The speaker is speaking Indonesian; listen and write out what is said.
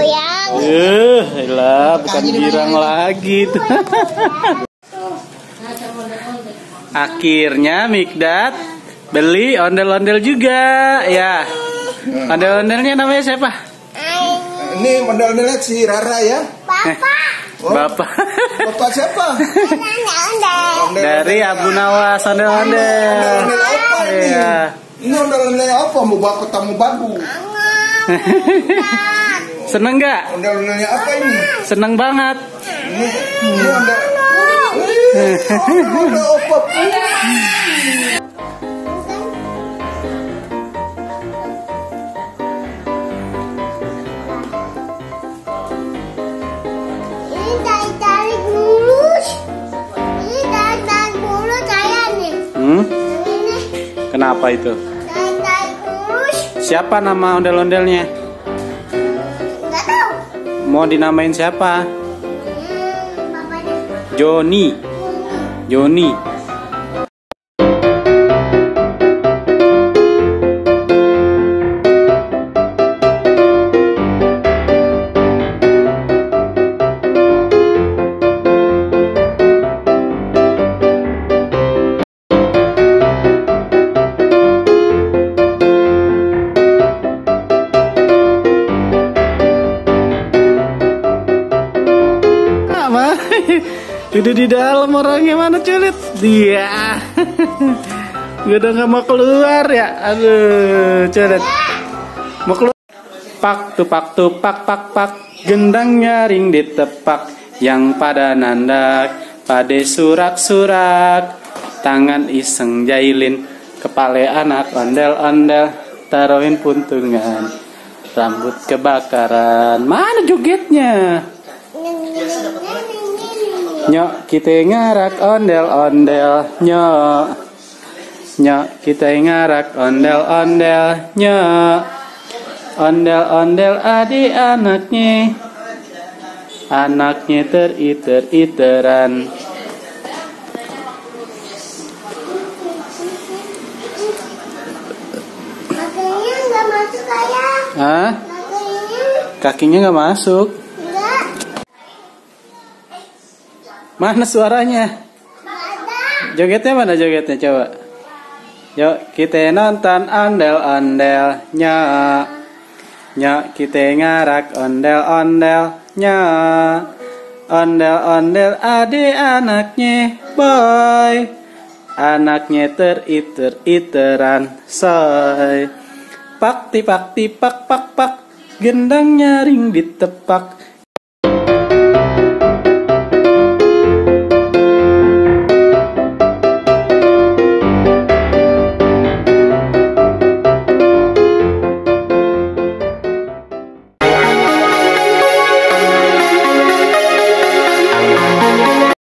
goyang. Lah, bukan girang lagi tuh. Akhirnya Mikdad beli ondel-ondel juga, ya. Ondel-ondelnya namanya siapa? Ini ondel-ondelnya si Rara ya. Bapak. Oh, Bapak. Bapak siapa? Ondel-ondel. Dari Abu Nawas ondel-ondel. Ondel-ondel apa ini? Iya. Ini ondel-ondel apa? Mau baku tamu babu. Seneng nggak? Ondel-ondelnya apa ini? Seneng banget. Ini ondel. Ondel apa? Ini tarik mulus. Ini tarik mulus saya nih. Ini Kenapa itu? tarik mulus. Siapa nama ondel-ondelnya? Nggak tahu. Mau dinamain siapa? Bapaknya. Joni. Joni. Duduk di dalam orangnya, mana culit? Dia. Udah nggak mau keluar ya. Aduh, culit. Mau keluar. Pak tupak tupak pak pak. Gendang nyaring ditepak. Yang pada nandak. Pade surak-surak. Tangan iseng jailin. Kepale anak ondel-ondel. Taruhin puntungan. Rambut kebakaran. Mana jogetnya? Nyok kita ngarak ondel-ondel nyok. Nyok kita ngarak ondel-ondel nyok. Ondel-ondel adik anaknya. Anaknya teriter-iteran. Kakinya nggak masuk kayak. Hah? Kakinya nggak masuk. Enggak. Mana suaranya? Jogetnya mana jogetnya, coba. Yuk kita nonton ondel-ondel nyok. Nyok kita ngarak ondel-ondel nyok. Ondel-ondel adik anaknya boy. Anaknya teriter-iteran soy. Pak tipak tipak pak pak. Gendang nyaring ditepak.